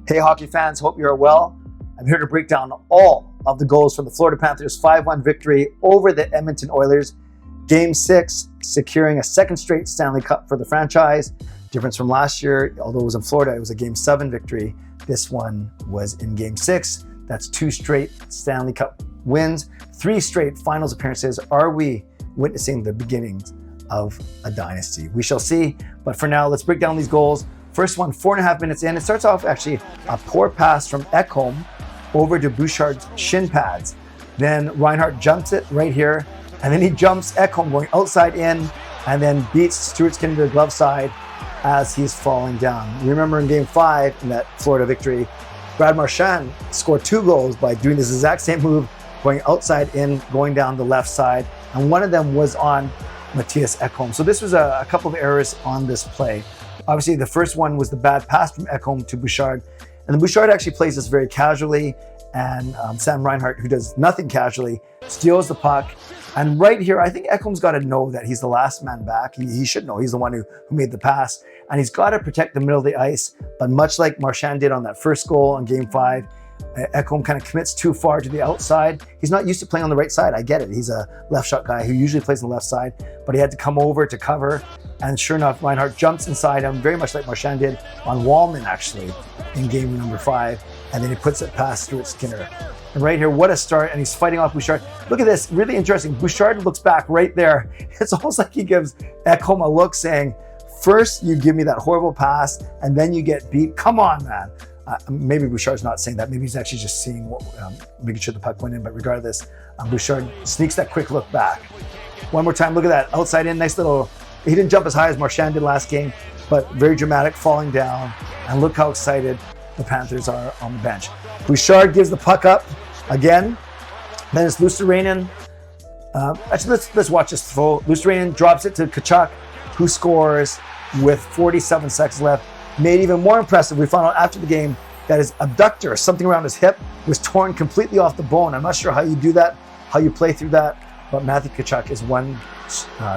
Hey hockey fans, hope you're well. I'm here to break down all of the goals from the Florida Panthers 5-1 victory over the Edmonton Oilers. Game 6, securing a second straight Stanley Cup for the franchise. Difference from last year, although it was in Florida, it was a Game 7 victory. This one was in Game 6. That's 2 straight Stanley Cup wins, 3 straight finals appearances. Are we witnessing the beginnings of a dynasty? We shall see. But for now, let's break down these goals. First one, 4.5 minutes in. It starts off actually a poor pass from Ekholm over to Bouchard's shin pads. Then Reinhart jumps it right here. And then he jumps Ekholm going outside in and then beats Stuart Skinner to the glove side as he's falling down. Remember in Game 5 in that Florida victory, Brad Marchand scored 2 goals by doing this exact same move, going outside in, going down the left side. And one of them was on Mattias Ekholm. So this was a couple of errors on this play. Obviously, the first one was the bad pass from Ekholm to Bouchard. And then Bouchard actually plays this very casually. And Sam Reinhart, who does nothing casually, steals the puck. And right here, I think Ekholm's got to know that he's the last man back. He should know. He's the one who made the pass. And he's got to protect the middle of the ice. But much like Marchand did on that first goal in Game 5, Ekholm kind of commits too far to the outside. He's not used to playing on the right side. I get it. He's a left shot guy who usually plays on the left side. But he had to come over to cover. And sure enough, Reinhart jumps inside him, very much like Marchand did on Wallman, actually, in game number 5. And then he puts it past Stuart Skinner. And right here, what a start. And he's fighting off Bouchard. Look at this, really interesting. Bouchard looks back right there. It's almost like he gives Ekholm a look saying, first you give me that horrible pass, and then you get beat. Come on, man. Maybe Bouchard's not saying that. Maybe he's actually just seeing what, making sure the puck went in. But regardless, Bouchard sneaks that quick look back. One more time, look at that. Outside in, nice little, he didn't jump as high as Marchand did last game, but very dramatic falling down. And look how excited the Panthers are on the bench. Bouchard gives the puck up again. Then it's Luostarinen. Actually, let's watch this full. Luostarinen drops it to Tkachuk, who scores with 47 seconds left. Made even more impressive, we found out after the game that his abductor, something around his hip, was torn completely off the bone. I'm not sure how you do that, how you play through that, but Matthew Tkachuk is one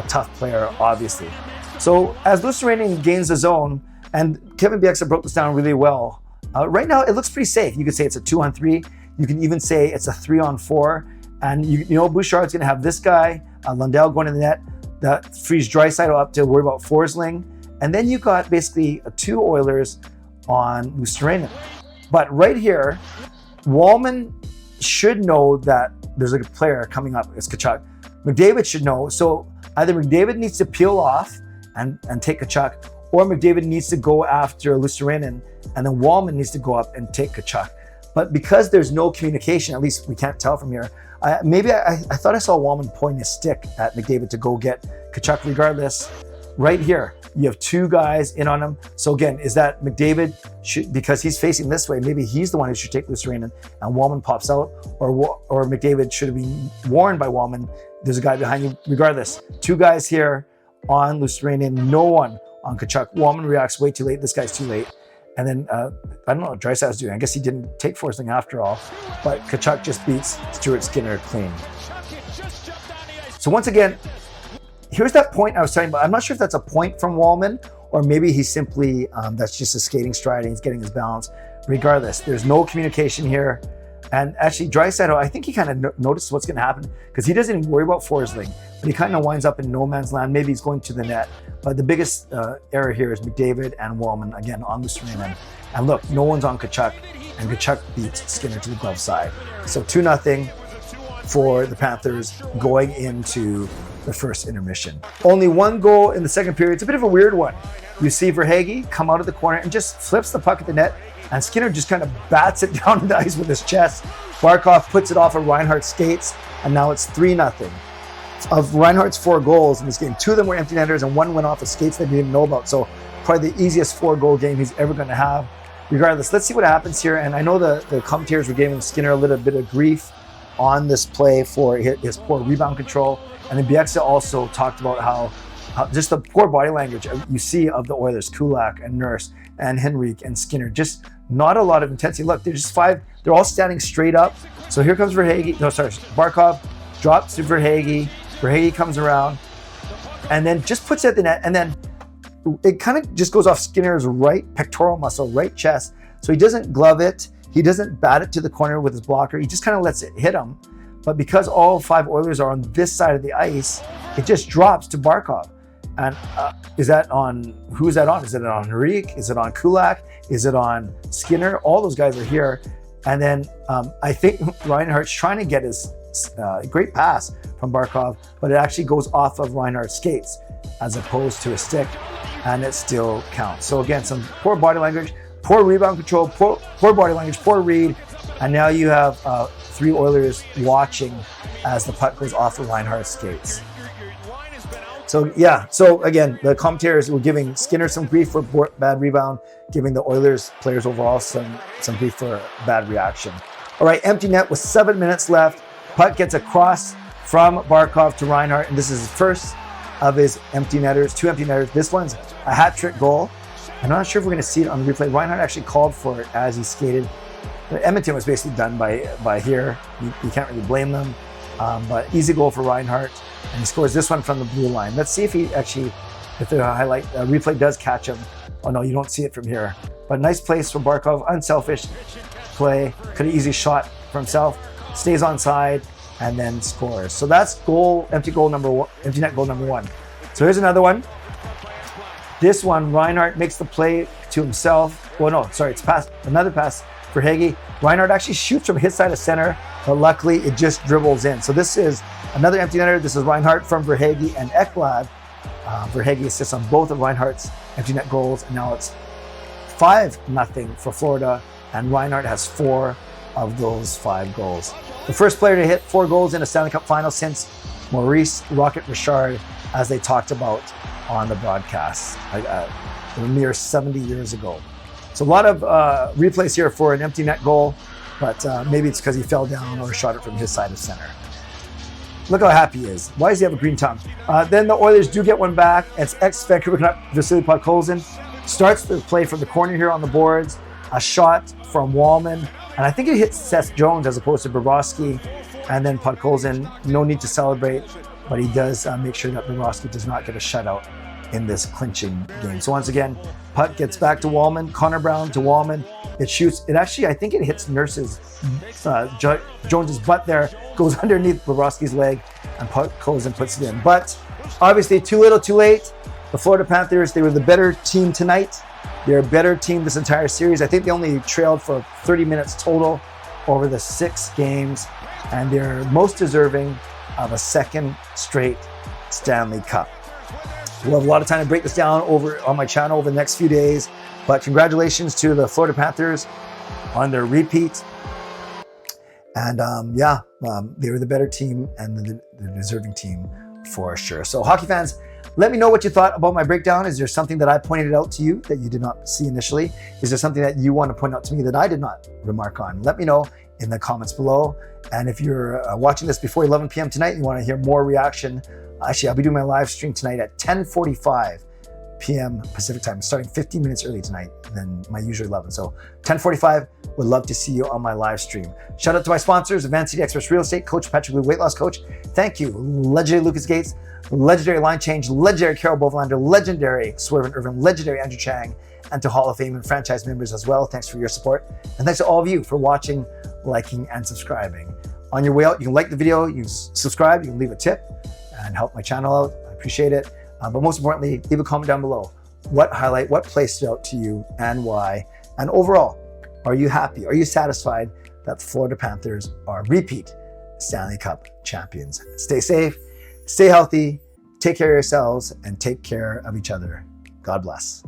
tough player, obviously. So as Luostarinen gains the zone, and Kevin Bieksa broke this down really well, right now it looks pretty safe. You could say it's a 2-on-3. You can even say it's a 3-on-4. And you know Bouchard's going to have this guy, Lundell, going in the net. That frees Draisaitl up to worry about Forsling. And then you got basically 2 Oilers on Luostarinen. But right here, Wallman should know that there's a player coming up. It's Tkachuk. McDavid should know. So either McDavid needs to peel off and take Tkachuk, or McDavid needs to go after Luostarinen, and then Wallman needs to go up and take Tkachuk. But because there's no communication, at least we can't tell from here, maybe I thought I saw Wallman point his stick at McDavid to go get Tkachuk. Regardless, right here, you have 2 guys in on him. So again, is that McDavid should, because he's facing this way, maybe he's the one who should take Luostarinen and Wallman pops out, or McDavid should have been warned by Wallman. There's a guy behind you. Regardless, 2 guys here on Luostarinen, no one on Tkachuk. Wallman reacts way too late. This guy's too late. And then, I don't know what Draisaitl's doing. I guess he didn't take Forsling after all. But Tkachuk just beats Stuart Skinner clean. So once again, here's that point I was talking about. I'm not sure if that's a point from Wallman, or maybe he's simply, that's just a skating stride and he's getting his balance. Regardless, there's no communication here. And actually, Draisaitl, I think he kind of noticed what's going to happen, because he doesn't even worry about Forsling, but he kind of winds up in no man's land. Maybe he's going to the net. But the biggest error here is McDavid and Wallman, again, on the screen. And look, no one's on Tkachuk, and Tkachuk beats Skinner to the glove side. So 2-0 for the Panthers going into the first intermission. Only 1 goal in the second period. It's a bit of a weird one. You see Verhaeghe come out of the corner and just flips the puck at the net, and Skinner just kind of bats it down to the ice with his chest. Barkov puts it off of Reinhart's skates, and now it's 3-0. Of Reinhart's 4 goals in this game, 2 of them were empty netters and 1 went off of skates that he didn't know about. So probably the easiest 4-goal game he's ever going to have. Regardless, let's see what happens here. And I know the commentators were giving Skinner a little bit of grief on this play for his poor rebound control. And then Bieksa also talked about how just the poor body language you see of the Oilers, Kulak and Nurse and Henrique and Skinner, just not a lot of intensity. Look, they're just 5, they're all standing straight up. So here comes Barkov drops to Verhaeghe. Verhaeghe comes around and then just puts it at the net, and then it kind of just goes off Skinner's right pectoral muscle, right chest. So he doesn't glove it. He doesn't bat it to the corner with his blocker. He just kind of lets it hit him. But because all 5 Oilers are on this side of the ice, it just drops to Barkov. And is that on, who is that on? Is it on Henrique? Is it on Kulak? Is it on Skinner? All those guys are here. And then I think Reinhart's trying to get his great pass from Barkov, but it actually goes off of Reinhart's skates as opposed to a stick, and it still counts. So again, some poor body language, poor rebound control, poor body language, poor read, and now you have 3 Oilers watching as the puck goes off of Reinhardt's skates. So yeah, so again, the commentators were giving Skinner some grief for bad rebound, giving the Oilers players overall some grief for bad reaction. All right, empty net with 7 minutes left. Puck gets across from Barkov to Reinhart, and this is his first of his empty netters, 2 empty netters. This one's a hat trick goal. I'm not sure if we're going to see it on the replay. Reinhart actually called for it as he skated. Edmonton was basically done by here. You can't really blame them. But easy goal for Reinhart, and he scores this one from the blue line. Let's see if he actually, if the replay does catch him. Oh no, you don't see it from here. But nice place from Barkov, unselfish play. Could have easily shot for himself. Stays on side and then scores. So that's empty net goal number 1. So here's another one. This one, Reinhart makes the play to himself. Well, no, sorry, it's another pass for Hagee. Reinhart actually shoots from his side of center, but luckily it just dribbles in. So this is another empty netter. This is Reinhart from Verhaeghe and Ekblad. Verhaeghe assists on both of Reinhart's empty net goals, and now it's 5-0 for Florida, and Reinhart has 4 of those 5 goals. The first player to hit 4 goals in a Stanley Cup final since Maurice Rocket Richard, as they talked about on the broadcast a mere 70 years ago. So a lot of replays here for an empty net goal, but maybe it's because he fell down or shot it from his side of center. Look how happy he is. Why does he have a green tongue? Then the Oilers do get one back. It's ex-Vancouver Canuck Vasily Podkolzin. Starts the play from the corner here on the boards. A shot from Wallman. And I think it hits Seth Jones as opposed to Bobrovsky. And then Podkolzin, no need to celebrate, but he does make sure that Bobrovsky does not get a shutout in this clinching game. So once again, puck gets back to Wallman. Connor Brown to Wallman. It shoots. It actually, I think it hits Jones's butt there, goes underneath Bobrovsky's leg, and Podkolzin puts it in. But obviously, too little, too late. The Florida Panthers, they were the better team tonight. They're a better team this entire series. I think they only trailed for 30 minutes total over the 6 games, and they're most deserving of a second straight Stanley Cup. We'll have a lot of time to break this down over on my channel over the next few days, but congratulations to the Florida Panthers on their repeat. And they were the better team and the deserving team for sure. So hockey fans, let me know what you thought about my breakdown. Is there something that I pointed out to you that you did not see initially? Is there something that you want to point out to me that I did not remark on? Let me know in the comments below. And if you're watching this before 11 p.m. tonight, and you want to hear more reaction, actually, I'll be doing my live stream tonight at 10:45 p.m. Pacific time, starting 15 minutes early tonight than my usual 11. So 10:45, would love to see you on my live stream. Shout out to my sponsors, Advanced City Express Real Estate, Coach Patrick Blue, Weight Loss Coach. Thank you, legendary Lucas Gates, legendary Line Change, legendary Carol Bovelander, legendary Swerve and Irvin, legendary Andrew Chang, and to Hall of Fame and franchise members as well. Thanks for your support. And thanks to all of you for watching, liking, and subscribing. On your way out, you can like the video, you can subscribe, you can leave a tip and help my channel out. I appreciate it. But most importantly, leave a comment down below. What play stood out to you and why? And overall, are you happy? Are you satisfied that the Florida Panthers are repeat Stanley Cup champions? Stay safe, stay healthy, take care of yourselves, and take care of each other. God bless.